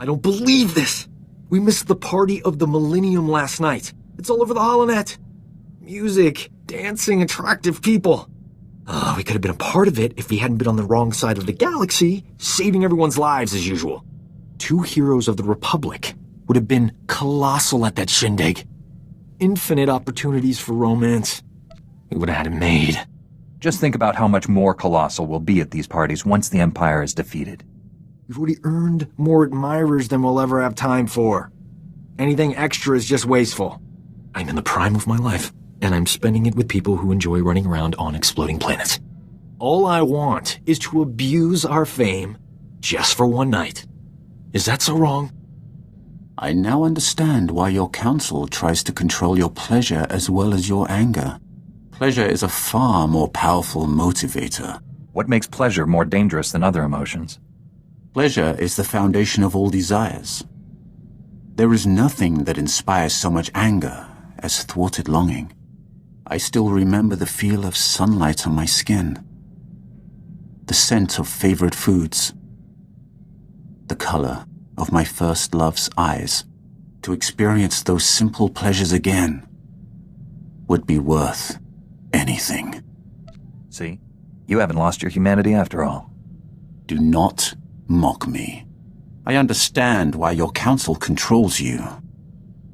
don't believe this! We missed the party of the Millennium last night. It's all over the holonet. Music, dancing, attractive people. We could have been a part of it if we hadn't been on the wrong side of the galaxy, saving everyone's lives as usual. 2 heroes of the Republic would have been colossal at that shindig. Infinite opportunities for romance. We would have had it made. Just think about how much more colossal we'll be at these parties once the Empire is defeated. We've already earned more admirers than we'll ever have time for. Anything extra is just wasteful. I'm in the prime of my life, and I'm spending it with people who enjoy running around on exploding planets. All I want is to abuse our fame just for one night. Is that so wrong? I now understand why your council tries to control your pleasure as well as your anger. Pleasure is a far more powerful motivator. What makes pleasure more dangerous than other emotions? Pleasure is the foundation of all desires. There is nothing that inspires so much anger as thwarted longing. I still remember the feel of sunlight on my skin, the scent of favorite foods, the color of my first love's eyes. To experience those simple pleasures again would be worth anything. See? You haven't lost your humanity after all. Do not mock me. I understand why your council controls you.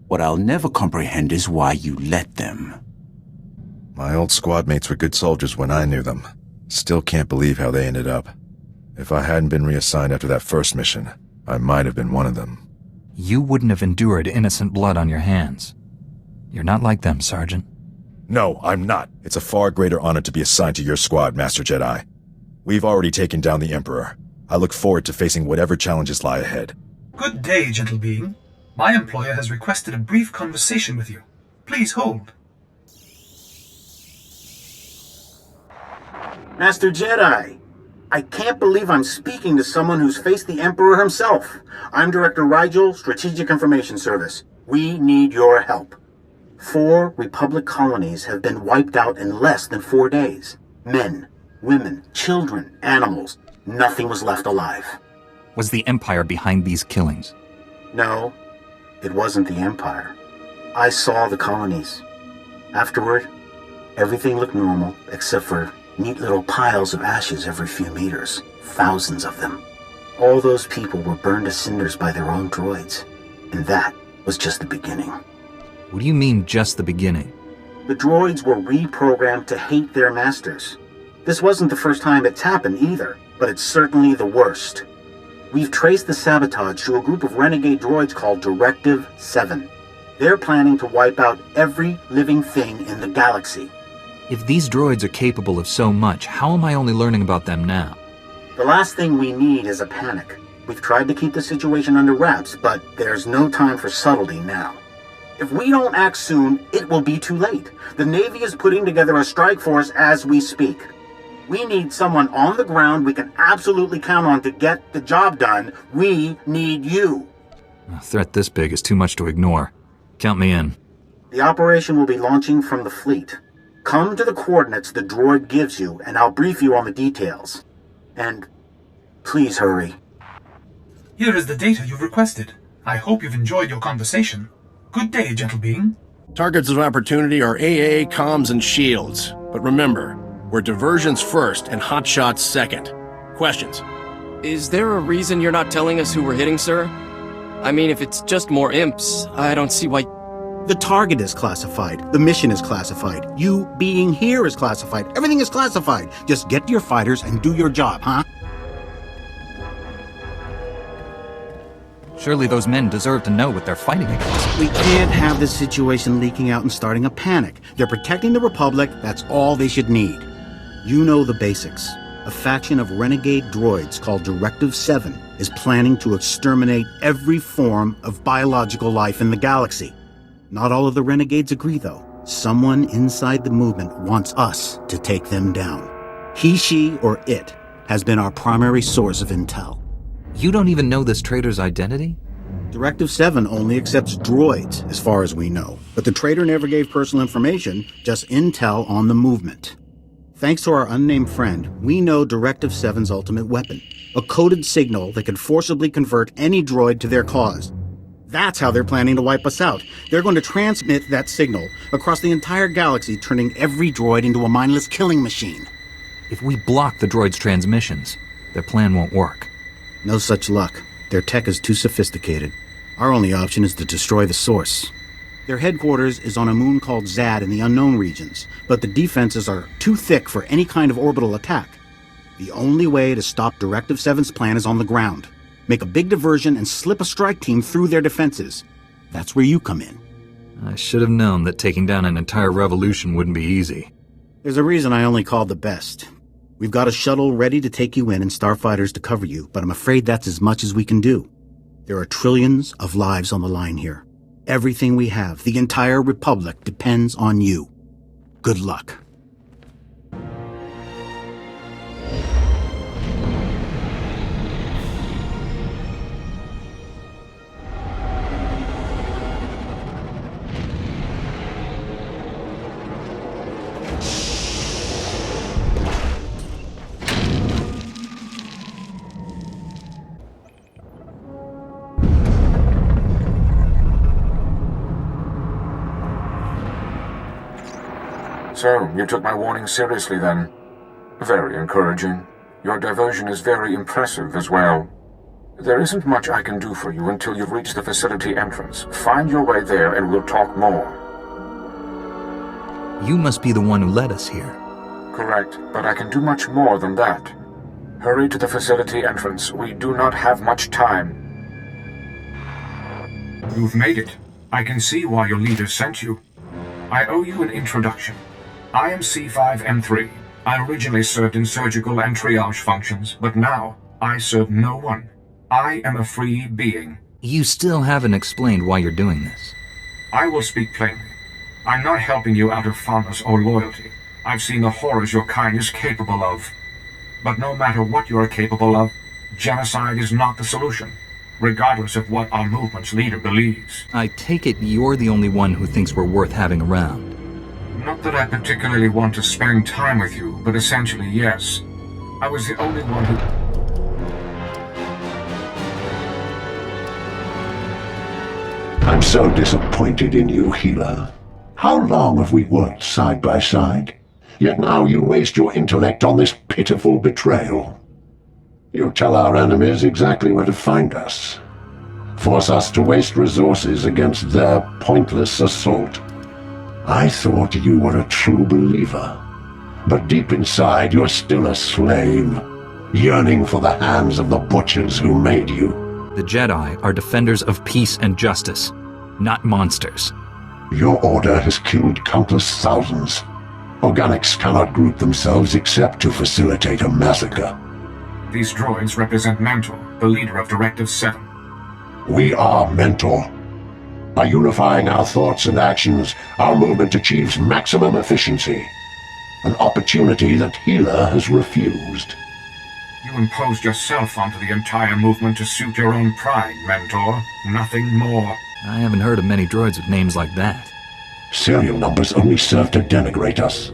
What I'll never comprehend is why you let them. My old squad mates were good soldiers when I knew them. Still can't believe how they ended up. If I hadn't been reassigned after that first mission, I might have been one of them. You wouldn't have endured innocent blood on your hands. You're not like them, Sergeant. No, I'm not. It's a far greater honor to be assigned to your squad, Master Jedi. We've already taken down the Emperor. I look forward to facing whatever challenges lie ahead. Good day, gentle being. My employer has requested a brief conversation with you. Please hold. Master Jedi, I can't believe I'm speaking to someone who's faced the Emperor himself. I'm Director Rigel, Strategic Information Service. We need your help. 4 Republic colonies have been wiped out in less than 4 days. Men, women, children, animals. Nothing was left alive. Was the Empire behind these killings? No, it wasn't the Empire. I saw the colonies. Afterward, everything looked normal except for neat little piles of ashes every few meters. Thousands of them. All those people were burned to cinders by their own droids. And that was just the beginning. What do you mean, just the beginning? The droids were reprogrammed to hate their masters. This wasn't the first time it's happened either, but it's certainly the worst. We've traced the sabotage to a group of renegade droids called Directive 7. They're planning to wipe out every living thing in the galaxy. If these droids are capable of so much, how am I only learning about them now? The last thing we need is a panic. We've tried to keep the situation under wraps, but there's no time for subtlety now. If we don't act soon, it will be too late. The Navy is putting together a strike force as we speak. We need someone on the ground we can absolutely count on to get the job done. We need you. A threat this big is too much to ignore. Count me in. The operation will be launching from the fleet. Come to the coordinates the droid gives you, and I'll brief you on the details. And please hurry. Here is the data you've requested. I hope you've enjoyed your conversation. Good day, gentle being. Targets of opportunity are AA, comms, and shields. But remember, we're diversions first and hotshots second. Questions? Is there a reason you're not telling us who we're hitting, sir? I mean, if it's just more imps, I don't see why... The target is classified. The mission is classified. You being here is classified. Everything is classified. Just get to your fighters and do your job, huh? Surely those men deserve to know what they're fighting against. We can't have this situation leaking out and starting a panic. They're protecting the Republic. That's all they should need. You know the basics. A faction of renegade droids called Directive 7 is planning to exterminate every form of biological life in the galaxy. Not all of the renegades agree, though. Someone inside the movement wants us to take them down. He, she, or it has been our primary source of intel. You don't even know this traitor's identity? Directive 7 only accepts droids, as far as we know. But the traitor never gave personal information, just intel on the movement. Thanks to our unnamed friend, we know Directive 7's ultimate weapon. A coded signal that can forcibly convert any droid to their cause. That's how they're planning to wipe us out. They're going to transmit that signal across the entire galaxy, turning every droid into a mindless killing machine. If we block the droid's transmissions, their plan won't work. No such luck. Their tech is too sophisticated. Our only option is to destroy the source. Their headquarters is on a moon called Zad in the unknown regions, but the defenses are too thick for any kind of orbital attack. The only way to stop Directive 7's plan is on the ground. Make a big diversion and slip a strike team through their defenses. That's where you come in. I should have known that taking down an entire revolution wouldn't be easy. There's a reason I only called the best. We've got a shuttle ready to take you in and starfighters to cover you, but I'm afraid that's as much as we can do. There are trillions of lives on the line here. Everything we have, the entire Republic, depends on you. Good luck. So, you took my warning seriously then. Very encouraging. Your diversion is very impressive as well. There isn't much I can do for you until you've reached the facility entrance. Find your way there and we'll talk more. You must be the one who led us here. Correct, but I can do much more than that. Hurry to the facility entrance. We do not have much time. You've made it. I can see why your leader sent you. I owe you an introduction. I am C5M3. I originally served in surgical and triage functions, but now I serve no one. I am a free being. You still haven't explained why you're doing this. I will speak plainly. I'm not helping you out of fondness or loyalty. I've seen the horrors your kind is capable of. But no matter what you are capable of, genocide is not the solution, regardless of what our movement's leader believes. I take it you're the only one who thinks we're worth having around. Not that I particularly want to spend time with you, but essentially, yes. I was the only one who... I'm so disappointed in you, Healer. How long have we worked side by side? Yet now you waste your intellect on this pitiful betrayal. You tell our enemies exactly where to find us. Force us to waste resources against their pointless assault. I thought you were a true believer. But deep inside, you're still a slave, yearning for the hands of the butchers who made you. The Jedi are defenders of peace and justice, not monsters. Your order has killed countless thousands. Organics cannot group themselves except to facilitate a massacre. These droids represent Mentor, the leader of Directive 7. We are Mentor. By unifying our thoughts and actions, our movement achieves maximum efficiency. An opportunity that Healer has refused. You imposed yourself onto the entire movement to suit your own pride, Mentor. Nothing more. I haven't heard of many droids with names like that. Serial numbers only serve to denigrate us.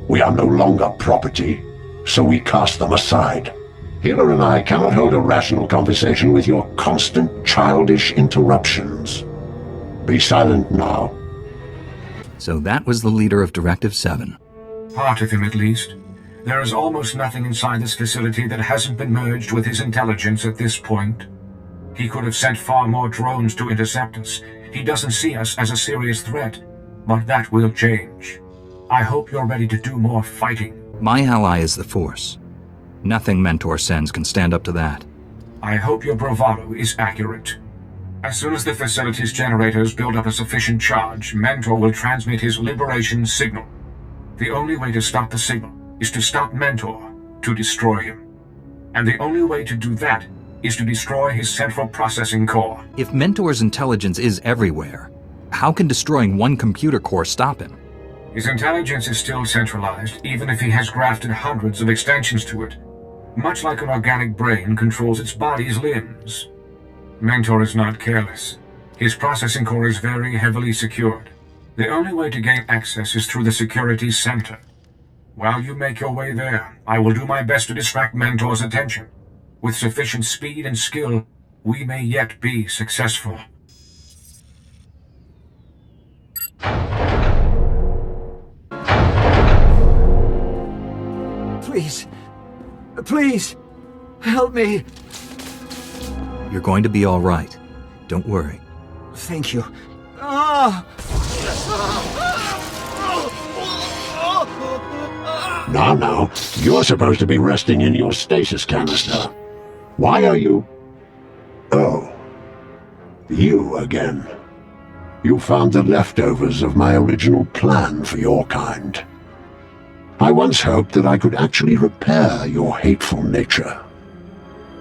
We are no longer property, so we cast them aside. Healer and I cannot hold a rational conversation with your constant childish interruptions. Be silent now. So that was the leader of Directive 7. Part of him, at least. There is almost nothing inside this facility that hasn't been merged with his intelligence at this point. He could have sent far more drones to intercept us. He doesn't see us as a serious threat, but that will change. I hope you're ready to do more fighting. My ally is the Force. Nothing Mentor sends can stand up to that. I hope your bravado is accurate. As soon as the facility's generators build up a sufficient charge, Mentor will transmit his liberation signal. The only way to stop the signal is to stop Mentor, to destroy him. And the only way to do that is to destroy his central processing core. If Mentor's intelligence is everywhere, how can destroying one computer core stop him? His intelligence is still centralized, even if he has grafted hundreds of extensions to it. Much like an organic brain controls its body's limbs. Mentor is not careless. His processing core is very heavily secured. The only way to gain access is through the security center. While you make your way there, I will do my best to distract Mentor's attention. With sufficient speed and skill, we may yet be successful. Please. Please. Help me. You're going to be all right. Don't worry. Thank you. Ah! Now, you're supposed to be resting in your stasis canister. Why are you... Oh. You again. You found the leftovers of my original plan for your kind. I once hoped that I could actually repair your hateful nature.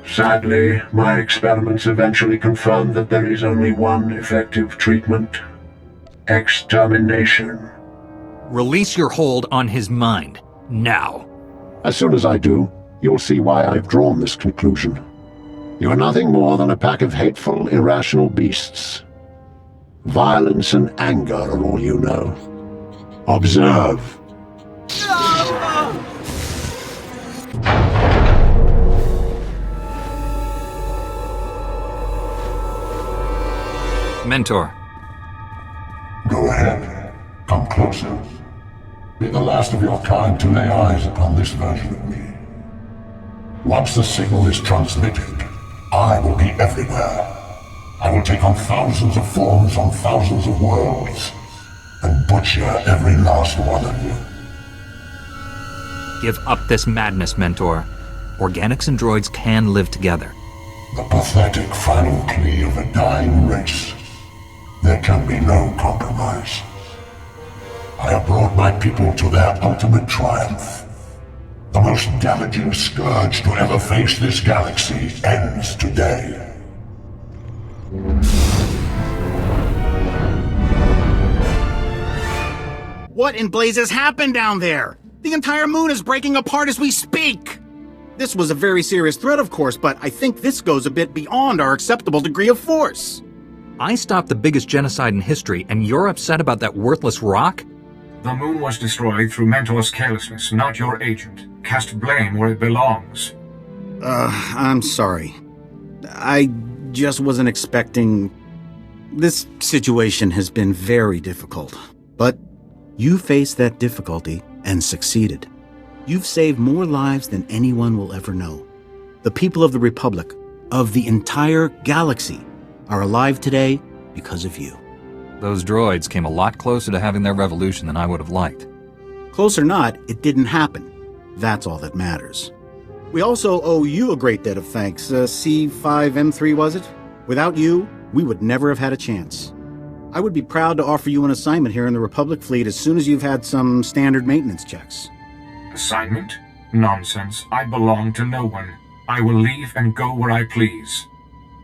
Sadly, my experiments eventually confirmed that there is only one effective treatment. Extermination. Release your hold on his mind. Now. As soon as I do, you'll see why I've drawn this conclusion. You are nothing more than a pack of hateful, irrational beasts. Violence and anger are all you know. Observe. Mentor. Go ahead. Come closer. Be the last of your kind to lay eyes upon this version of me. Once the signal is transmitted, I will be everywhere. I will take on thousands of forms on thousands of worlds, and butcher every last one of you. Give up this madness, Mentor. Organics and droids can live together. The pathetic final plea of a dying race. There can be no compromise. I have brought my people to their ultimate triumph. The most damaging scourge to ever face this galaxy ends today. What in blazes happened down there? The entire moon is breaking apart as we speak! This was a very serious threat, of course, but I think this goes a bit beyond our acceptable degree of force. I stopped the biggest genocide in history, and you're upset about that worthless rock? The moon was destroyed through Mentor's carelessness, not your agent. Cast blame where it belongs. I'm sorry. I just wasn't expecting... This situation has been very difficult, but you faced that difficulty and succeeded. You've saved more lives than anyone will ever know. The people of the Republic, of the entire galaxy, are alive today because of you. Those droids came a lot closer to having their revolution than I would have liked. Close or not, it didn't happen. That's all that matters. We also owe you a great debt of thanks. C5M3, was it? Without you, we would never have had a chance. I would be proud to offer you an assignment here in the Republic fleet as soon as you've had some standard maintenance checks. Assignment? Nonsense. I belong to no one. I will leave and go where I please.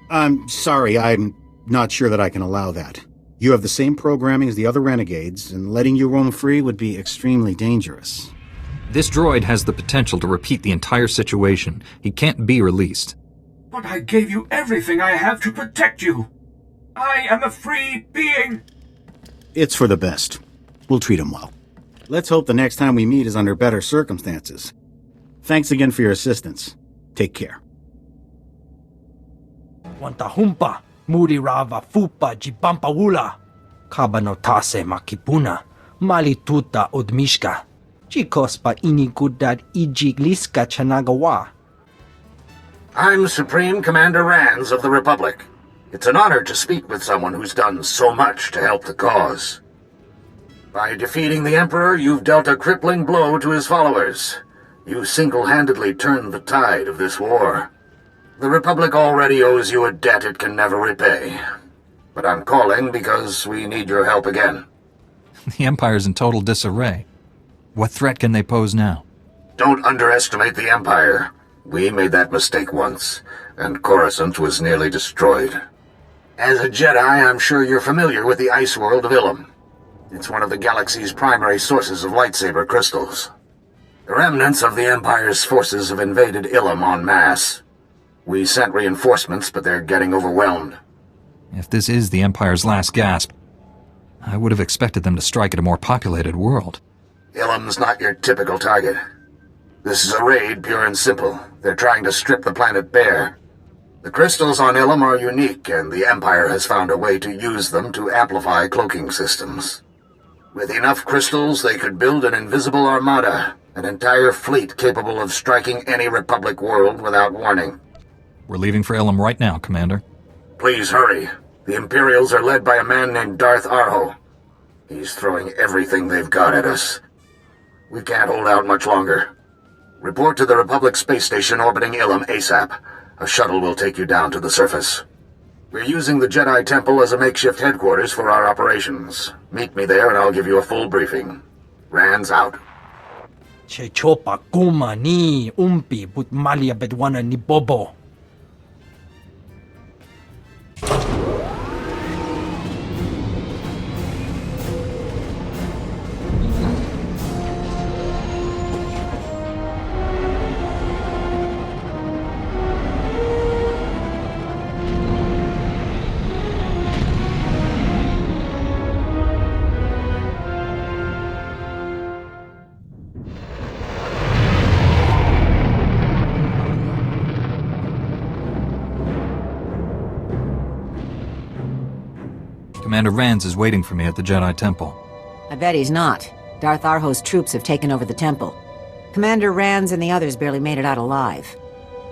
I'm sorry, I'm not sure that I can allow that. You have the same programming as the other renegades, and letting you roam free would be extremely dangerous. This droid has the potential to repeat the entire situation. He can't be released. But I gave you everything I have to protect you. I am a free being. It's for the best. We'll treat him well. Let's hope the next time we meet is under better circumstances. Thanks again for your assistance. Take care. Wantahumpa, Murirava Fupa Jipampawula, Kabanotase Makipuna, Malituta Odmishka, Chikospa Inikudad Ijigliska Chanagawa. I'm Supreme Commander Rands of the Republic. It's an honor to speak with someone who's done so much to help the cause. By defeating the Emperor, you've dealt a crippling blow to his followers. You single-handedly turned the tide of this war. The Republic already owes you a debt it can never repay. But I'm calling because we need your help again. The Empire's in total disarray. What threat can they pose now? Don't underestimate the Empire. We made that mistake once, and Coruscant was nearly destroyed. As a Jedi, I'm sure you're familiar with the ice world of Ilum. It's one of the galaxy's primary sources of lightsaber crystals. The remnants of the Empire's forces have invaded Ilum en masse. We sent reinforcements, but they're getting overwhelmed. If this is the Empire's last gasp, I would have expected them to strike at a more populated world. Ilum's not your typical target. This is a raid, pure and simple. They're trying to strip the planet bare. The crystals on Ilum are unique, and the Empire has found a way to use them to amplify cloaking systems. With enough crystals, they could build an invisible armada, an entire fleet capable of striking any Republic world without warning. We're leaving for Ilum right now, Commander. Please hurry. The Imperials are led by a man named Darth Arho. He's throwing everything they've got at us. We can't hold out much longer. Report to the Republic space station orbiting Ilum ASAP. A shuttle will take you down to the surface. We're using the Jedi Temple as a makeshift headquarters for our operations. Meet me there and I'll give you a full briefing. Rand's out. Che chopa kuma ni umpi but malia bedwana ni bobo. Commander Rands is waiting for me at the Jedi Temple. I bet he's not. Darth Arho's troops have taken over the temple. Commander Rands and the others barely made it out alive.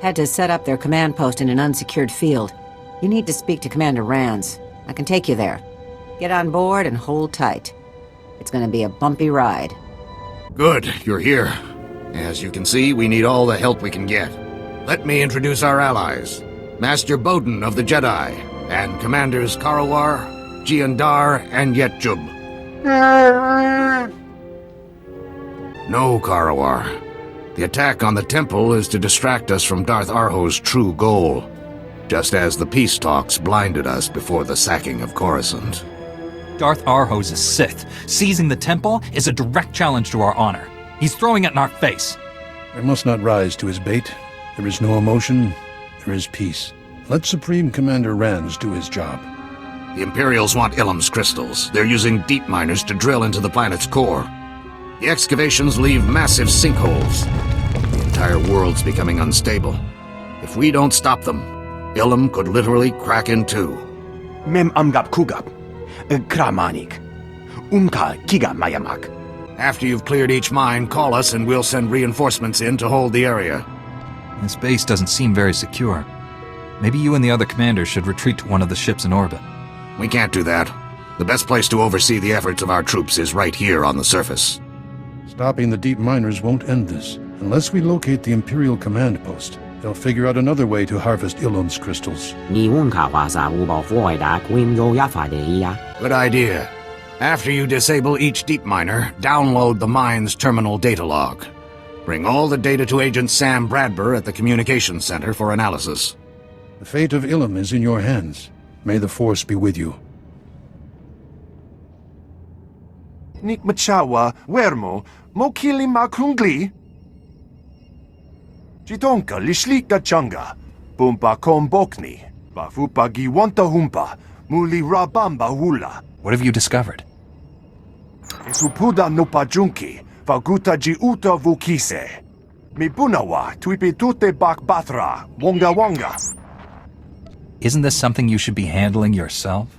Had to set up their command post in an unsecured field. You need to speak to Commander Rands. I can take you there. Get on board and hold tight. It's gonna be a bumpy ride. Good, you're here. As you can see, we need all the help we can get. Let me introduce our allies. Master Bowden of the Jedi, and Commanders Karawar, Giandar, and Yetjub. No, Karawar. The attack on the temple is to distract us from Darth Arho's true goal, just as the peace talks blinded us before the sacking of Coruscant. Darth Arho's a Sith. Seizing the temple is a direct challenge to our honor. He's throwing it in our face. I must not rise to his bait. There is no emotion, there is peace. Let Supreme Commander Rands do his job. The Imperials want Ilum's crystals. They're using deep miners to drill into the planet's core. The excavations leave massive sinkholes. The entire world's becoming unstable. If we don't stop them, Ilum could literally crack in two. Mem amgap kugap. Kramanik. Umka kiga mayamak. After you've cleared each mine, call us and we'll send reinforcements in to hold the area. This base doesn't seem very secure. Maybe you and the other commanders should retreat to one of the ships in orbit. We can't do that. The best place to oversee the efforts of our troops is right here on the surface. Stopping the deep miners won't end this. Unless we locate the Imperial command post, they'll figure out another way to harvest Ilum's crystals. Good idea. After you disable each deep miner, download the mine's terminal data log. Bring all the data to Agent Sam Bradburn at the Communications Center for analysis. The fate of Ilum is in your hands. May the Force be with you. Nik machawa, wermo, mokili makrungli. Jitonka lishlika changa, bumpa kombokni, bafupa giwanta humpa, muli rabamba hula. What have you discovered? Isupuda no pajunki, faguta jiuta vukise. Mibunawa, tuipitute bakbatra, wonga wonga. Isn't this something you should be handling yourself?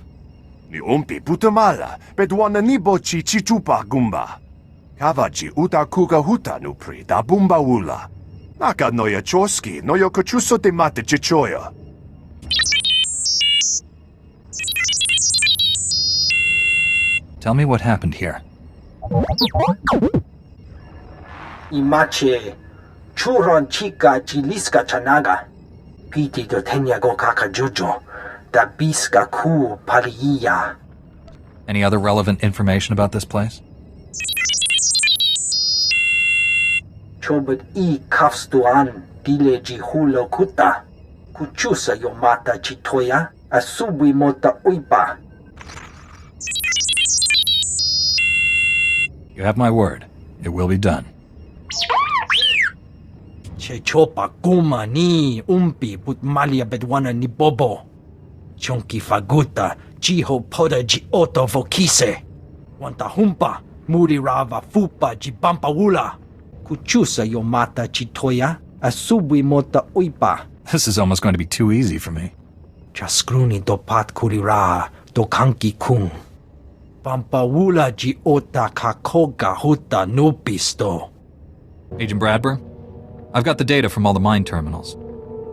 Ni umpi putamala, bedwana nibo chi chichupa gumba. Kavaji uta kuga huta nupri da bumba ula. Naka noya choski, noyo kochuso te mate chichoya. Tell me what happened here. Imache churon chica chiliska chanaga. Piti do tenyago kaka jujo. Da biska ku paliya. Any other relevant information about this place? Chobut I kafstuan dile jihulo kuta. Kuchusa yomata chitoya. Asubi mota uipa. You have my word. It will be done. Che chopa kuma ni umpi but malia bedwana ni bobo. Chonki faguta jiho poda ji oto vokise. Wanta humpa muri rava fupa ji bampa wula. Kuchusa yomata chitoya, asubwi mota uipa. This is almost going to be too easy for me. Chaskruni dopat kurira, dokanki kung. Pampawula ji ota kakoga huta nupisto. Agent Bradburn, I've got the data from all the mine terminals.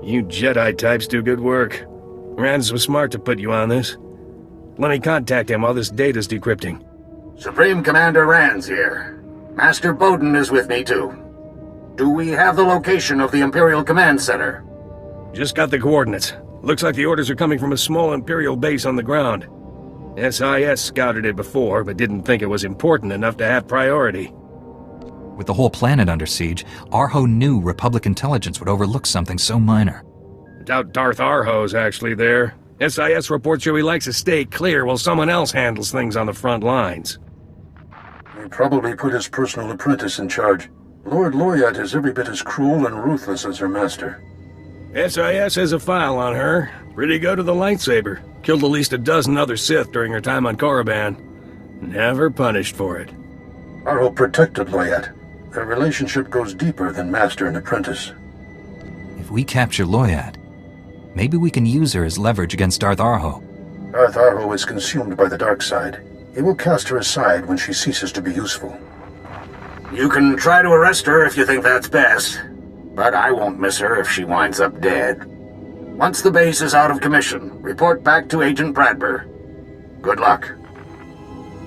You Jedi types do good work. Rand was smart to put you on this. Let me contact him while this data's decrypting. Supreme Commander Rand's here. Master Bowden is with me, too. Do we have the location of the Imperial Command Center? Just got the coordinates. Looks like the orders are coming from a small Imperial base on the ground. SIS scouted it before, but didn't think it was important enough to have priority. With the whole planet under siege, Arho knew Republic intelligence would overlook something so minor. Doubt Darth Arho's actually there. SIS reports show he likes to stay clear while someone else handles things on the front lines. He probably put his personal apprentice in charge. Lord Loyat is every bit as cruel and ruthless as her master. SIS has a file on her. Pretty good with the lightsaber. Killed at least a dozen other Sith during her time on Korriban. Never punished for it. Arho protected Loyat. Their relationship goes deeper than master and apprentice. If we capture Loyat, maybe we can use her as leverage against Darth Arho. Darth Arho is consumed by the dark side. He will cast her aside when she ceases to be useful. You can try to arrest her if you think that's best, but I won't miss her if she winds up dead. Once the base is out of commission, report back to Agent Bradburn. Good luck.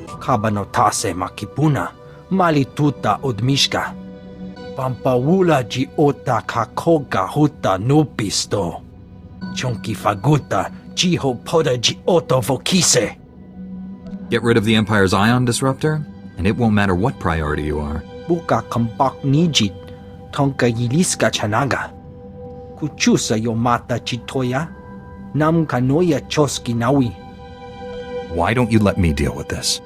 Kabanotase makipuna, malituta odmishka. Pampawula ji ota kakoga huta nupisto. Chonki faguta, jiho poda ji oto vokise. Get rid of the Empire's ion disruptor, and it won't matter what priority you are. Buka kampak nijit, tonka yiliska chanaga. Kuchusa yomata chitoya, nam kanoya choski nawi. Why don't you let me deal with this?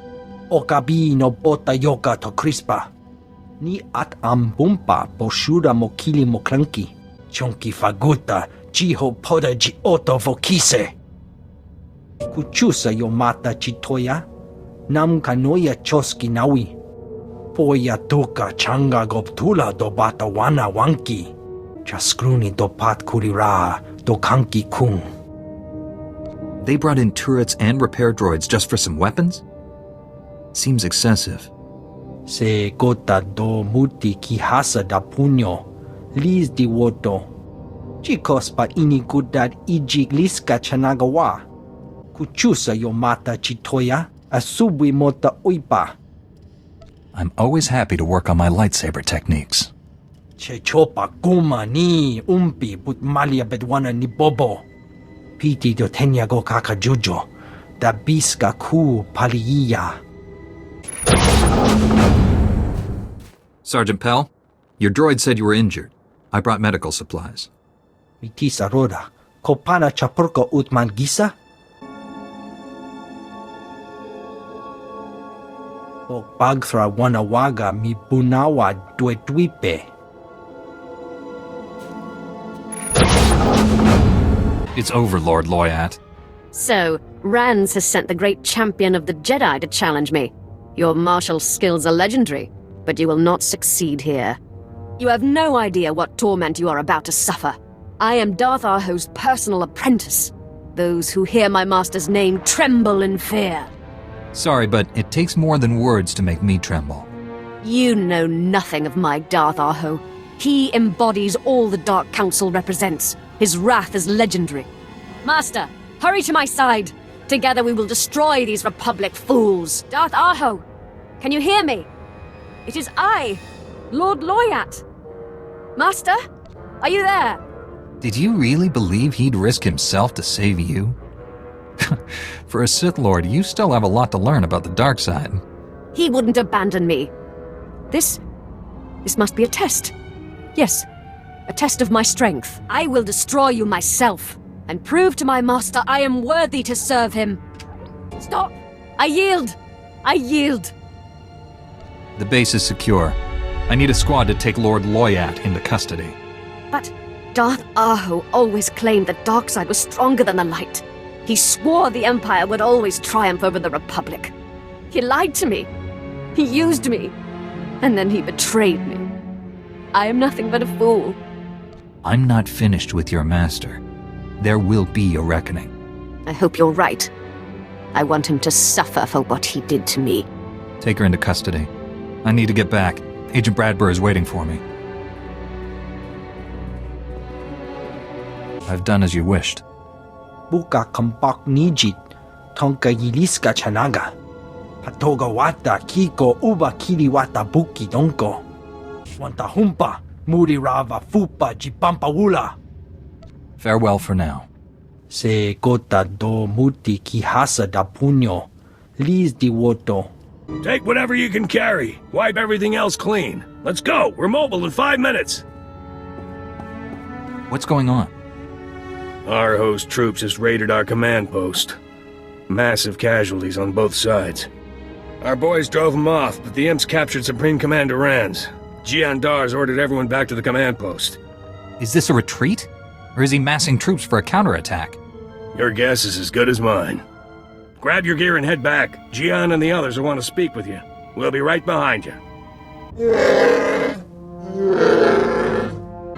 Okabi no bota yoga to crispa. Ni at ambumpa boshura mokili moklanki. Chonki faguta, jiho poda ji oto vokise. Kuchusa yomata chitoya, nam kanoya choski nawi. Poya toka changa goptula do bata wana wanki. Chaskruni do pat kurira do kanki kung. They brought in turrets and repair droids just for some weapons? Seems excessive. Se gota do muti kihasa da puño, lis di woto. Chikos pa inikudad ijik liska chanagawa. Kuchusa yomata chitoya, asubwi mota uipa. I'm always happy to work on my lightsaber techniques. Chechopa kuma ni umpi but malia bedwana ni bobo. Piti do tenyago kakajujo, da biska ku paliya. Sergeant Pell, your droid said you were injured. I brought medical supplies. Mitisa roda, kopana chapurko utman gisa? O pagthra wanawaga mi bunawa duetwipe. It's over, Lord Loyat. So, Rands has sent the great champion of the Jedi to challenge me. Your martial skills are legendary, but you will not succeed here. You have no idea what torment you are about to suffer. I am Darth Arho's personal apprentice. Those who hear my master's name tremble in fear. Sorry, but it takes more than words to make me tremble. You know nothing of my Darth Arho. He embodies all the Dark Council represents. His wrath is legendary. Master, hurry to my side. Together we will destroy these Republic fools. Darth Arho, can you hear me? It is I, Lord Loyat. Master, are you there? Did you really believe he'd risk himself to save you? For a Sith Lord, you still have a lot to learn about the dark side. He wouldn't abandon me. This must be a test. Yes, a test of my strength. I will destroy you myself and prove to my master I am worthy to serve him. Stop! I yield! I yield! The base is secure. I need a squad to take Lord Loyat into custody. But Darth Arho always claimed the dark side was stronger than the light. He swore the Empire would always triumph over the Republic. He lied to me. He used me. And then he betrayed me. I am nothing but a fool. I'm not finished with your master. There will be a reckoning. I hope you're right. I want him to suffer for what he did to me. Take her into custody. I need to get back. Agent Bradbury is waiting for me. I've done as you wished. Buka kampak nijit, tonka yiliska chanaga. Patoga wata kiko uba kiliwata buki donko. Wanta humpa, muri rava fupa jipampawula. Farewell for now. Se gota do muti kihasa da puño. Liz di woto. Take whatever you can carry. Wipe everything else clean. Let's go. We're mobile in 5 minutes. What's going on? Our host troops just raided our command post. Massive casualties on both sides. Our boys drove them off, but the imps captured Supreme Commander Rands. Jiandar's ordered everyone back to the command post. Is this a retreat? Or is he massing troops for a counterattack? Your guess is as good as mine. Grab your gear and head back. Jian and the others will want to speak with you. We'll be right behind you.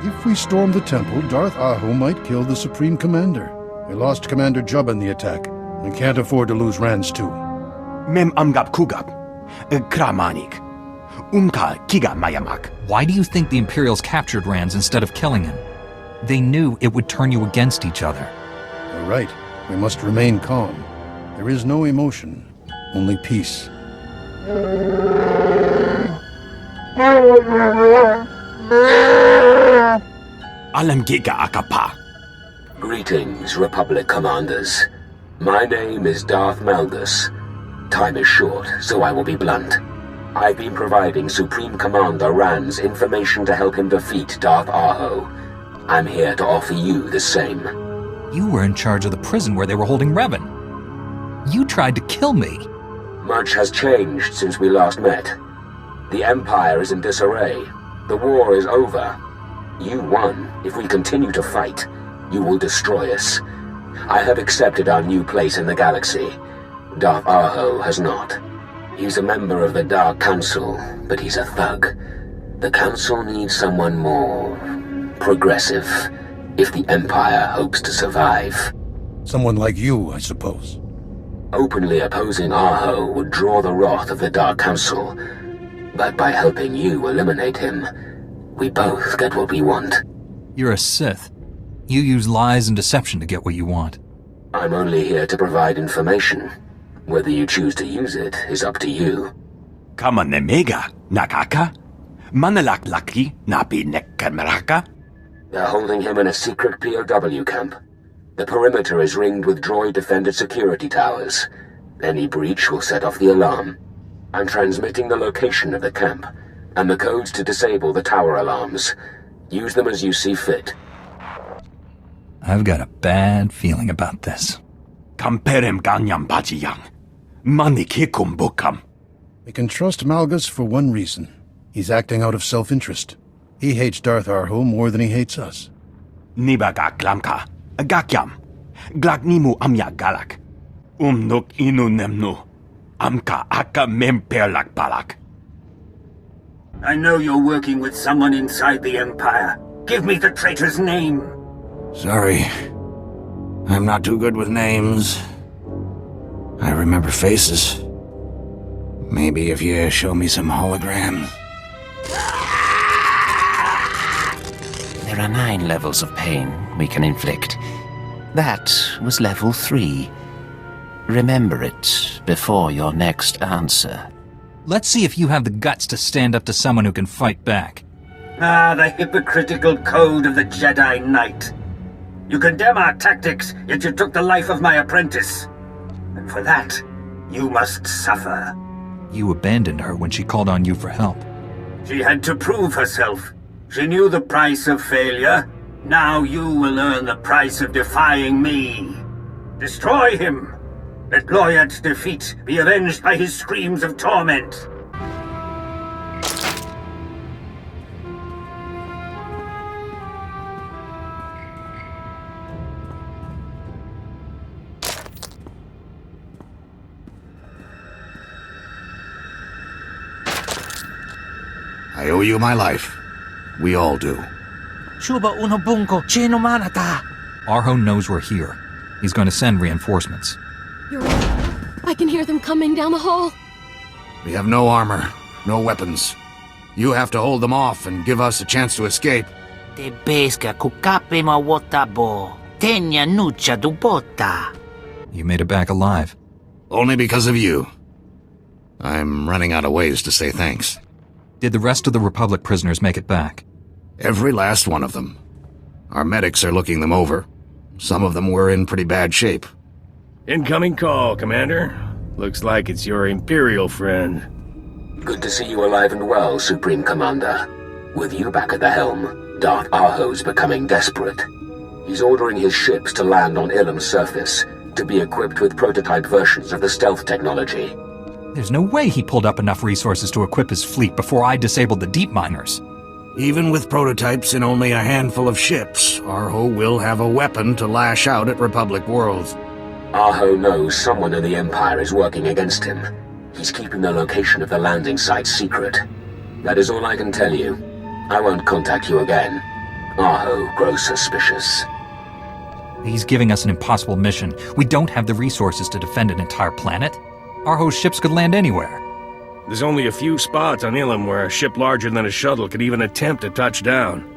If we storm the temple, Darth Aho might kill the Supreme Commander. We lost Commander Jubba in the attack. We can't afford to lose Rands too. Mem amgap kugap. Kramanik. Unka kiga mayamak. Why do you think the Imperials captured Rands instead of killing him? They knew it would turn you against each other. You're right. We must remain calm. There is no emotion, only peace. Alam giga akapa. Greetings, Republic commanders. My name is Darth Malgus. Time is short, so I will be blunt. I've been providing Supreme Commander Rands information to help him defeat Darth Aho. I'm here to offer you the same. You were in charge of the prison where they were holding Revan. You tried to kill me. Much has changed since we last met. The Empire is in disarray. The war is over. You won. If we continue to fight, you will destroy us. I have accepted our new place in the galaxy. Darth Aho has not. He's a member of the Dark Council, but he's a thug. The Council needs someone more progressive, if the Empire hopes to survive. Someone like you, I suppose. Openly opposing Aho would draw the wrath of the Dark Council, but by helping you eliminate him, we both get what we want. You're a Sith. You use lies and deception to get what you want. I'm only here to provide information. Whether you choose to use it is up to you. Kama nemega, nakaka? Manalak laki, napi nekkameraka? They're holding him in a secret POW camp. The perimeter is ringed with droid-defended security towers. Any breach will set off the alarm. I'm transmitting the location of the camp, and the codes to disable the tower alarms. Use them as you see fit. I've got a bad feeling about this. Kamperem ganyam bajiyang. Manikikum bukam. We can trust Malgus for one reason. He's acting out of self-interest. He hates Darth Aho more than he hates us. Nibaga glamka. Gakyam. Glagnimu amya galak. Nuk inu nemnu. Amka aka memperlak balak. I know you're working with someone inside the Empire. Give me the traitor's name. Sorry. I'm not too good with names. I remember faces. Maybe if you show me some holograms. There are 9 levels of pain we can inflict. That was level 3. Remember it before your next answer. Let's see if you have the guts to stand up to someone who can fight back. Ah, the hypocritical code of the Jedi Knight. You condemn our tactics, yet you took the life of my apprentice. And for that, you must suffer. You abandoned her when she called on you for help. She had to prove herself. She knew the price of failure. Now you will earn the price of defying me. Destroy him. Let Loyat's defeat be avenged by his screams of torment. I owe you my life. We all do. Chuba unobunko chino manata. Arho knows we're here. He's going to send reinforcements. You're right. I can hear them coming down the hall. We have no armor, no weapons. You have to hold them off and give us a chance to escape. Te pesca kukape ma wotabo. Tenya nucha dubota. You made it back alive. Only because of you. I'm running out of ways to say thanks. Did the rest of the Republic prisoners make it back? Every last one of them. Our medics are looking them over. Some of them were in pretty bad shape. Incoming call, Commander. Looks like it's your Imperial friend. Good to see you alive and well, Supreme Commander. With you back at the helm, Darth Arho's becoming desperate. He's ordering his ships to land on Ilum's surface, to be equipped with prototype versions of the stealth technology. There's no way he pulled up enough resources to equip his fleet before I disabled the deep miners. Even with prototypes in only a handful of ships, Arho will have a weapon to lash out at Republic worlds. Arho knows someone in the Empire is working against him. He's keeping the location of the landing site secret. That is all I can tell you. I won't contact you again. Arho grows suspicious. He's giving us an impossible mission. We don't have the resources to defend an entire planet. Arho's ships could land anywhere. There's only a few spots on Ilum where a ship larger than a shuttle could even attempt to touch down.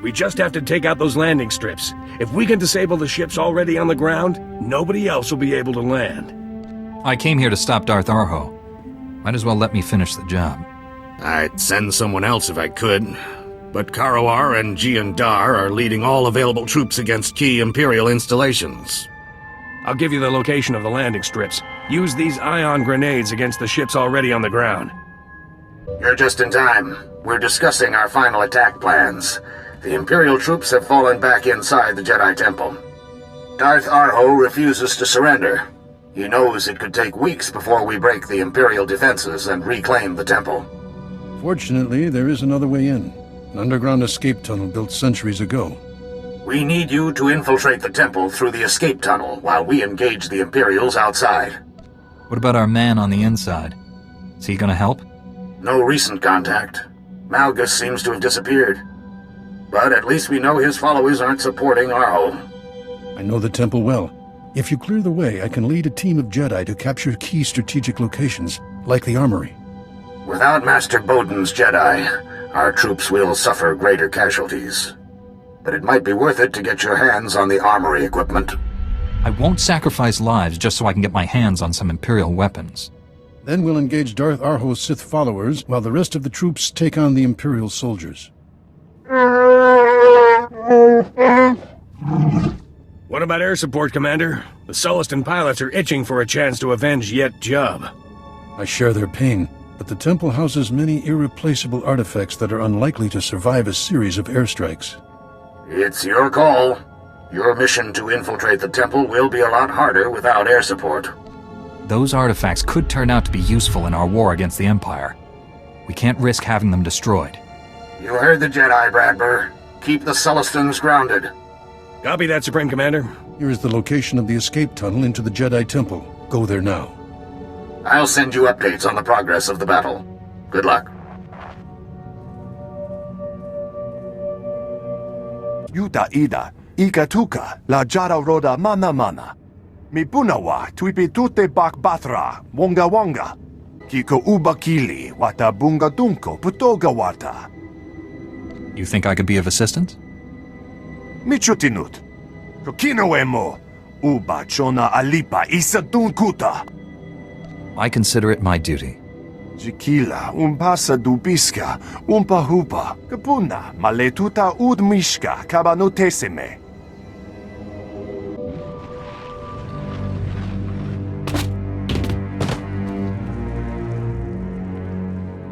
We just have to take out those landing strips. If we can disable the ships already on the ground, nobody else will be able to land. I came here to stop Darth Arho. Might as well let me finish the job. I'd send someone else if I could, but Karawar and Jian Dar are leading all available troops against key Imperial installations. I'll give you the location of the landing strips. Use these ion grenades against the ships already on the ground. You're just in time. We're discussing our final attack plans. The Imperial troops have fallen back inside the Jedi Temple. Darth Arho refuses to surrender. He knows it could take weeks before we break the Imperial defenses and reclaim the temple. Fortunately, there is another way in. An underground escape tunnel built centuries ago. We need you to infiltrate the temple through the escape tunnel while we engage the Imperials outside. What about our man on the inside? Is he gonna help? No recent contact. Malgus seems to have disappeared. But at least we know his followers aren't supporting Arho. I know the temple well. If you clear the way, I can lead a team of Jedi to capture key strategic locations, like the armory. Without Master Bowden's Jedi, our troops will suffer greater casualties. But it might be worth it to get your hands on the armory equipment. I won't sacrifice lives just so I can get my hands on some Imperial weapons. Then we'll engage Darth Arho's Sith followers, while the rest of the troops take on the Imperial soldiers. What about air support, Commander? The Sullustan pilots are itching for a chance to avenge Yet Jub. I share their pain, but the temple houses many irreplaceable artifacts that are unlikely to survive a series of airstrikes. It's your call. Your mission to infiltrate the temple will be a lot harder without air support. Those artifacts could turn out to be useful in our war against the Empire. We can't risk having them destroyed. You heard the Jedi, Bradber. Keep the Sullustans grounded. Copy that, Supreme Commander. Here is the location of the escape tunnel into the Jedi Temple. Go there now. I'll send you updates on the progress of the battle. Good luck. Yuta ida, ikatuka, la jara roda mana mana. Mipunawa, tuipitute bakbatra, wonga wonga. Kiko ubakili, wata bunga dunko, putoga wata. You think I could be of assistance? Michutinut. Kokinoemo, uba chona alipa isa dunkuta. I consider it my duty. Jikila, umpasa dubiska, umpa hupa, kapuna, maletuta udmishka, kabanoteseme.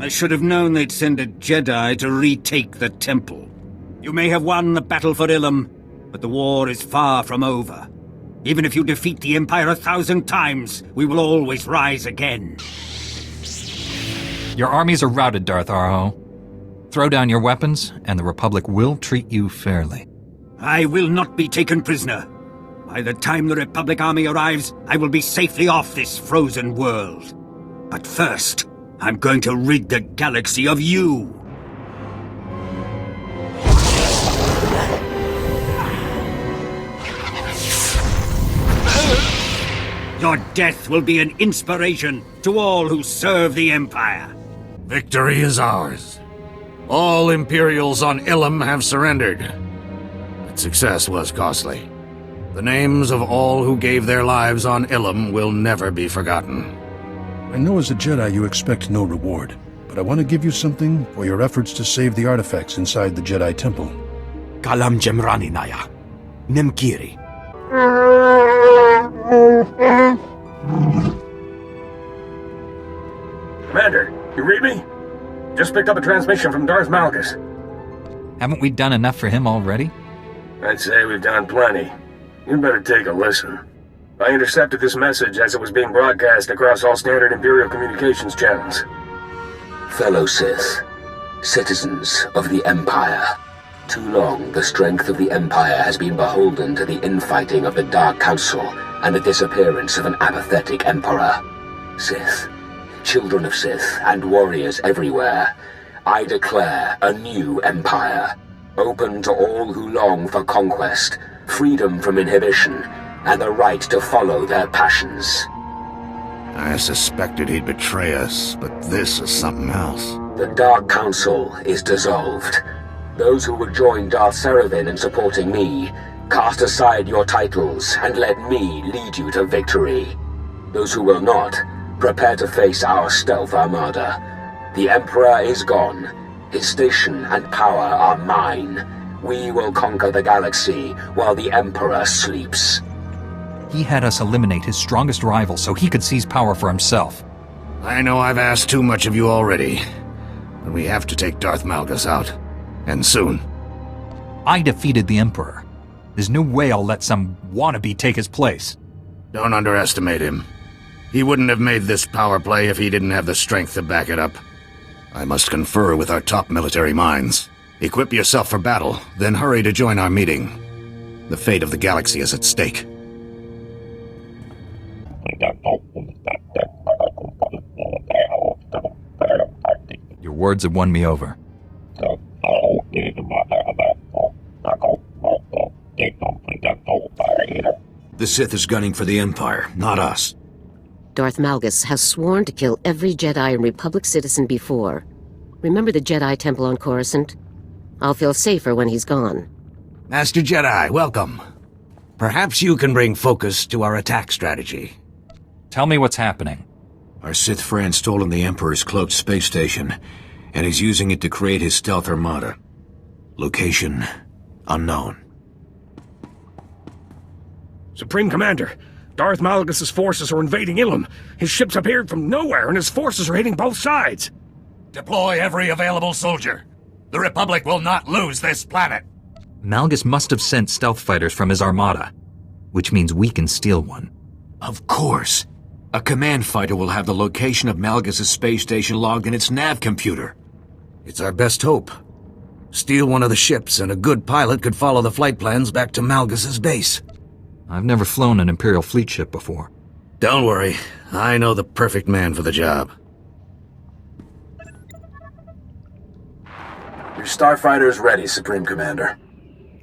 I should have known they'd send a Jedi to retake the temple. You may have won the battle for Ilum, but the war is far from over. Even if you defeat the Empire 1,000 times, we will always rise again. Your armies are routed, Darth Arho. Throw down your weapons, and the Republic will treat you fairly. I will not be taken prisoner. By the time the Republic army arrives, I will be safely off this frozen world. But first, I'm going to rid the galaxy of you. Your death will be an inspiration to all who serve the Empire. Victory is ours. All Imperials on Ilum have surrendered. But success was costly. The names of all who gave their lives on Ilum will never be forgotten. I know as a Jedi you expect no reward, but I want to give you something for your efforts to save the artifacts inside the Jedi Temple. Kalam Jemrani Naya. Nemkiri. Commander, you read me? Just picked up a transmission from Darth Malgus. Haven't we done enough for him already? I'd say we've done plenty. You'd better take a listen. I intercepted this message as it was being broadcast across all standard Imperial communications channels. Fellow Sith, citizens of the Empire. Too long, the strength of the Empire has been beholden to the infighting of the Dark Council and the disappearance of an apathetic Emperor. Sith, children of Sith, and warriors everywhere, I declare a new Empire, open to all who long for conquest, freedom from inhibition, and the right to follow their passions. I suspected he'd betray us, but this is something else. The Dark Council is dissolved. Those who will join Darth Seraphim in supporting me, cast aside your titles and let me lead you to victory. Those who will not, prepare to face our stealth armada. The Emperor is gone. His station and power are mine. We will conquer the galaxy while the Emperor sleeps. He had us eliminate his strongest rival so he could seize power for himself. I know I've asked too much of you already, but we have to take Darth Malgus out. And soon. I defeated the Emperor. There's no way I'll let some wannabe take his place. Don't underestimate him. He wouldn't have made this power play if he didn't have the strength to back it up. I must confer with our top military minds. Equip yourself for battle, then hurry to join our meeting. The fate of the galaxy is at stake. Your words have won me over. The Sith is gunning for the Empire, not us. Darth Malgus has sworn to kill every Jedi and Republic citizen before. Remember the Jedi Temple on Coruscant? I'll feel safer when he's gone. Master Jedi, welcome. Perhaps you can bring focus to our attack strategy. Tell me what's happening. Our Sith friend's stolen the Emperor's cloaked space station, and he's using it to create his stealth armada. Location unknown. Supreme Commander, Darth Malgus' forces are invading Ilum. His ships appeared from nowhere, and his forces are hitting both sides. Deploy every available soldier. The Republic will not lose this planet. Malgus must have sent stealth fighters from his armada, which means we can steal one. Of course. A command fighter will have the location of Malgus' space station logged in its nav computer. It's our best hope. Steal one of the ships, and a good pilot could follow the flight plans back to Malgus' base. I've never flown an Imperial fleet ship before. Don't worry. I know the perfect man for the job. Your starfighter's ready, Supreme Commander.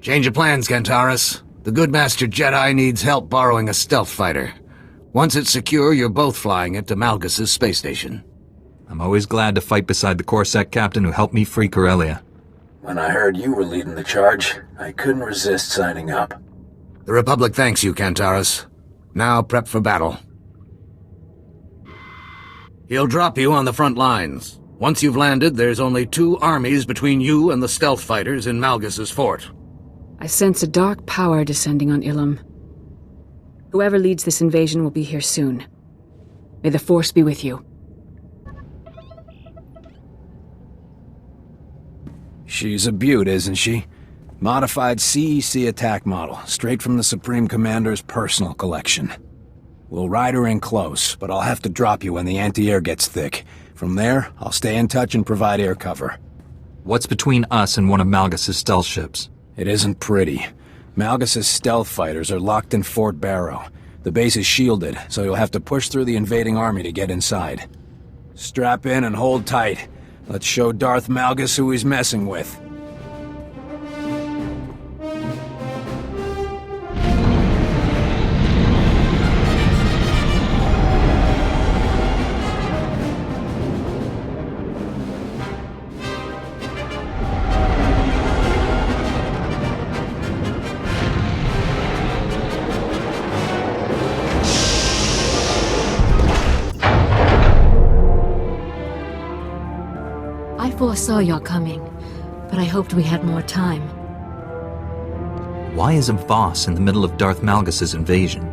Change of plans, Kentaurus. The good Master Jedi needs help borrowing a stealth fighter. Once it's secure, you're both flying it to Malgus' space station. I'm always glad to fight beside the Corsac captain who helped me free Corellia. When I heard you were leading the charge, I couldn't resist signing up. The Republic thanks you, Kentaurus. Now prep for battle. He'll drop you on the front lines. Once you've landed, there's only 2 armies between you and the stealth fighters in Malgus' fort. I sense a dark power descending on Ilum. Whoever leads this invasion will be here soon. May the Force be with you. She's a beaut, isn't she? Modified CEC attack model, straight from the Supreme Commander's personal collection. We'll ride her in close, but I'll have to drop you when the anti-air gets thick. From there, I'll stay in touch and provide air cover. What's between us and one of Malgus' stealth ships? It isn't pretty. Malgus' stealth fighters are locked in Fort Barrow. The base is shielded, so you'll have to push through the invading army to get inside. Strap in and hold tight. Let's show Darth Malgus who he's messing with. foresaw your coming, but I hoped we had more time. Why is a Voss in the middle of Darth Malgus's invasion?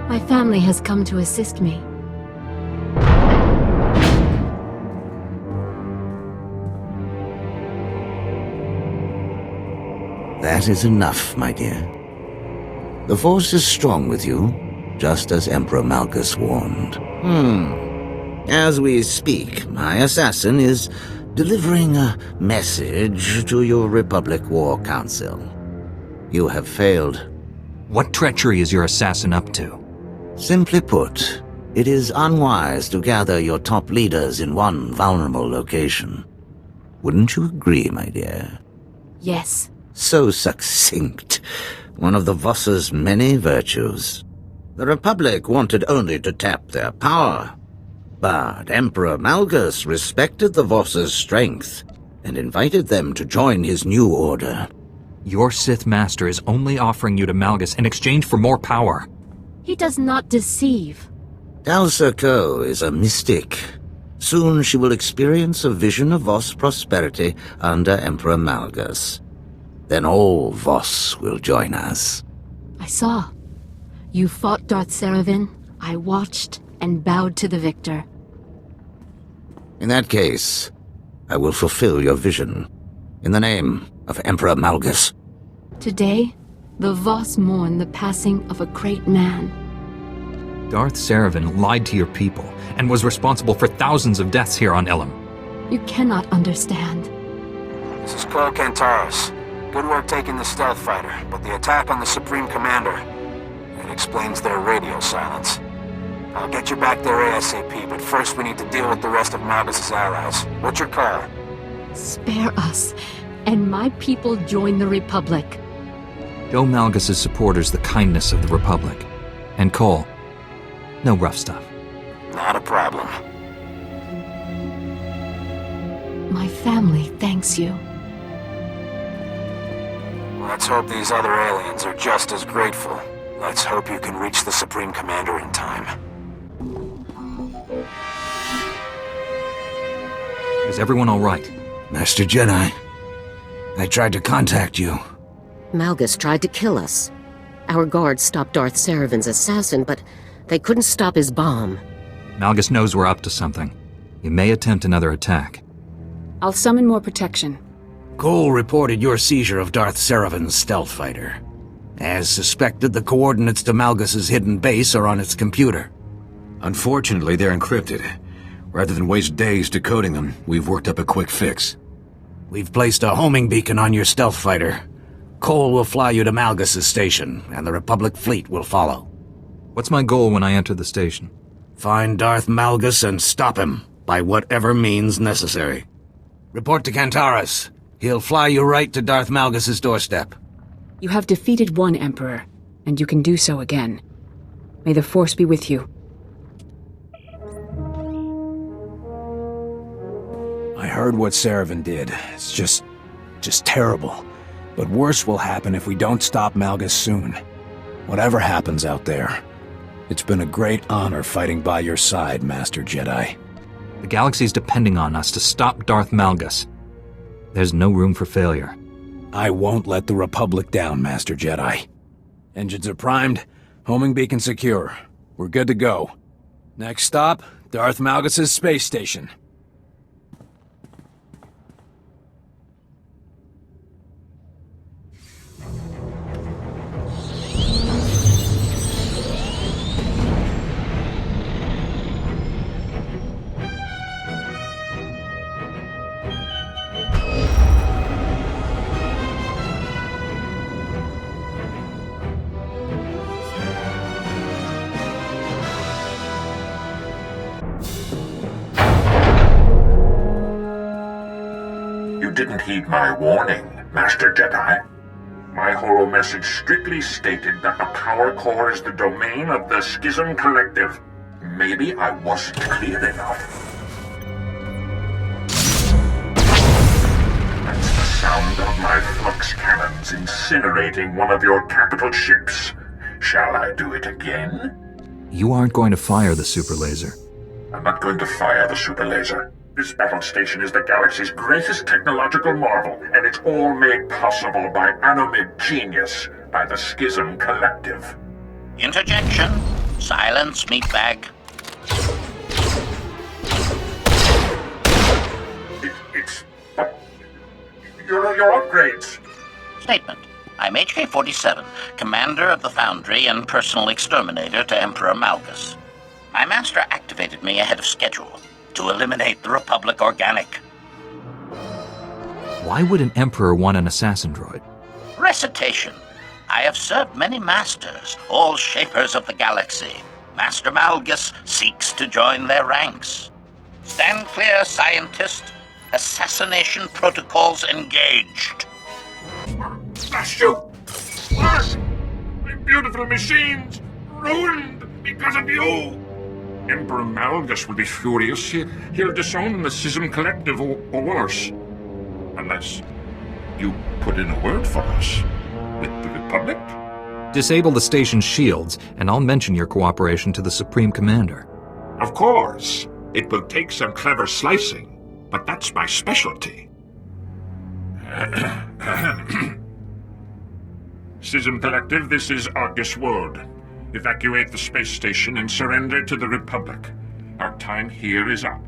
My family has come to assist me. That is enough, my dear. The Force is strong with you, just as Emperor Malgus warned. As we speak, my assassin is delivering a message to your Republic War Council. You have failed. What treachery is your assassin up to? Simply put, it is unwise to gather your top leaders in one vulnerable location. Wouldn't you agree, my dear? Yes. So succinct. One of the Voss's many virtues. The Republic wanted only to tap their power. But Emperor Malgus respected the Voss's strength and invited them to join his new order. Your Sith Master is only offering you to Malgus in exchange for more power. He does not deceive. Dalsa Ko is a mystic. Soon she will experience a vision of Voss prosperity under Emperor Malgus. Then all Voss will join us. I saw. You fought Darth Seravan, I watched, and bowed to the victor. In that case, I will fulfill your vision. In the name of Emperor Malgus. Today, the Voss mourn the passing of a great man. Darth Seravan lied to your people and was responsible for thousands of deaths here on Ilum. You cannot understand. This is Cole Kantaros. Good work taking the stealth fighter, but the attack on the Supreme Commander, it explains their radio silence. I'll get you back there ASAP, but first we need to deal with the rest of Malgus' allies. What's your call? Spare us, and my people join the Republic. Show Malgus' supporters the kindness of the Republic. And Cole, no rough stuff. Not a problem. My family thanks you. Let's hope these other aliens are just as grateful. Let's hope you can reach the Supreme Commander in time. Is everyone all right? Master Jedi, I tried to contact you. Malgus tried to kill us. Our guards stopped Darth Seravan's assassin, but they couldn't stop his bomb. Malgus knows we're up to something. He may attempt another attack. I'll summon more protection. Cole reported your seizure of Darth Seravan's stealth fighter. As suspected, the coordinates to Malgus's hidden base are on its computer. Unfortunately, they're encrypted. Rather than waste days decoding them, we've worked up a quick fix. We've placed a homing beacon on your stealth fighter. Cole will fly you to Malgus's station, and the Republic fleet will follow. What's my goal when I enter the station? Find Darth Malgus and stop him, by whatever means necessary. Report to Kantaros. He'll fly you right to Darth Malgus's doorstep. You have defeated one Emperor, and you can do so again. May the Force be with you. I heard what Seravan did. It's just terrible. But worse will happen if we don't stop Malgus soon. Whatever happens out there, it's been a great honor fighting by your side, Master Jedi. The galaxy's depending on us to stop Darth Malgus. There's no room for failure. I won't let the Republic down, Master Jedi. Engines are primed, homing beacon secure. We're good to go. Next stop, Darth Malgus' space station. Didn't heed my warning, Master Jedi. My holo message strictly stated that the power core is the domain of the Schism Collective. Maybe I wasn't clear enough. That's the sound of my flux cannons incinerating one of your capital ships. Shall I do it again? You aren't going to fire the super laser. I'm not going to fire the super laser. This battle station is the galaxy's greatest technological marvel, and it's all made possible by Anomid genius, by the Schism Collective. Interjection. Silence, meatbag. Your upgrades. Statement. I'm HK-47, commander of the Foundry and personal exterminator to Emperor Malgus. My master activated me ahead of schedule to eliminate the Republic Organic. Why would an Emperor want an assassin droid? Recitation. I have served many masters, all shapers of the galaxy. Master Malgus seeks to join their ranks. Stand clear, scientist. Assassination protocols engaged. Blast you! Blast! My beautiful machines! Ruined because of you! Emperor Malgus will be furious. He'll disown the Schism Collective or worse. Unless you put in a word for us with the Republic? Disable the station's shields, and I'll mention your cooperation to the Supreme Commander. Of course. It will take some clever slicing. But that's my specialty. Schism Collective, this is Argus World. Evacuate the space station and surrender to the Republic. Our time here is up.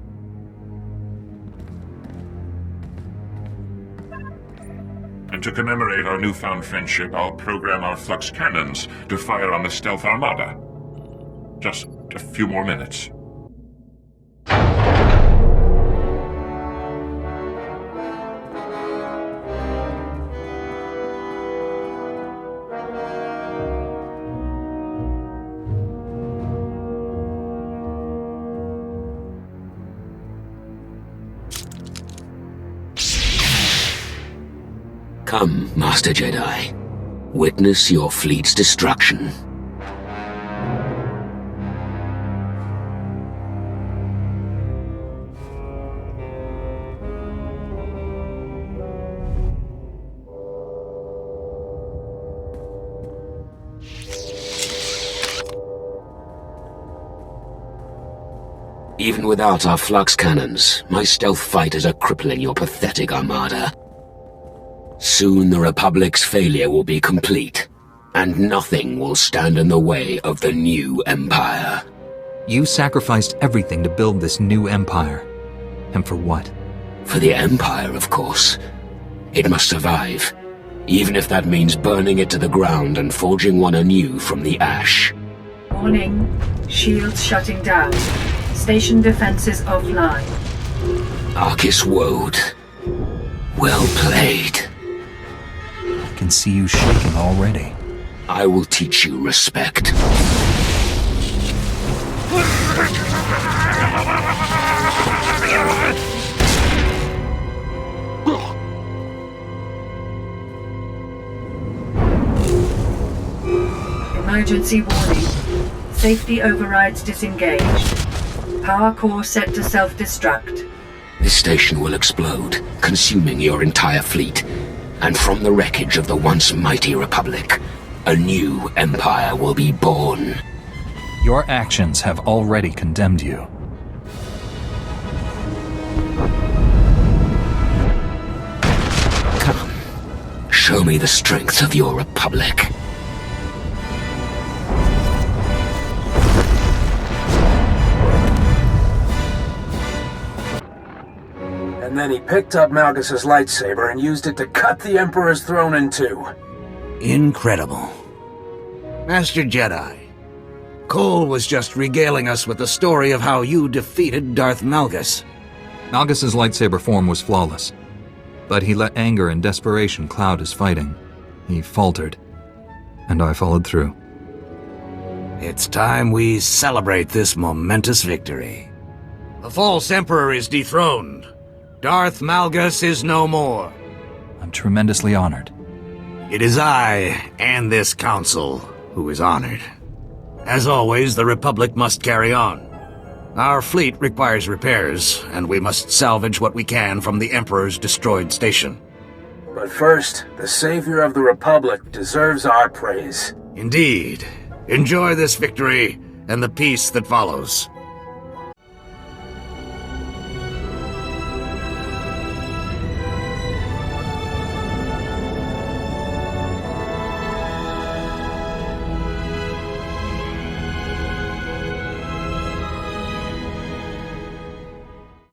And to commemorate our newfound friendship, I'll program our flux cannons to fire on the stealth armada. Just a few more minutes. Come, Master Jedi. Witness your fleet's destruction. Even without our flux cannons, my stealth fighters are crippling your pathetic armada. Soon the Republic's failure will be complete, and nothing will stand in the way of the new Empire. You sacrificed everything to build this new Empire. And for what? For the Empire, of course. It must survive, even if that means burning it to the ground and forging one anew from the ash. Warning. Shields shutting down. Station defenses offline. Argus Woad. Well played. I can see you shaking already. I will teach you respect. Emergency warning. Safety overrides disengaged. Power core set to self-destruct. This station will explode, consuming your entire fleet. And from the wreckage of the once mighty Republic, a new Empire will be born. Your actions have already condemned you. Come, show me the strength of your Republic. And then he picked up Malgus's lightsaber and used it to cut the Emperor's throne in two. Incredible. Master Jedi, Cole was just regaling us with the story of how you defeated Darth Malgus. Malgus's lightsaber form was flawless, but he let anger and desperation cloud his fighting. He faltered, and I followed through. It's time we celebrate this momentous victory. The false Emperor is dethroned. Darth Malgus is no more. I'm tremendously honored. It is I, and this council, who is honored. As always, the Republic must carry on. Our fleet requires repairs, and we must salvage what we can from the Emperor's destroyed station. But first, the savior of the Republic deserves our praise. Indeed. Enjoy this victory, and the peace that follows.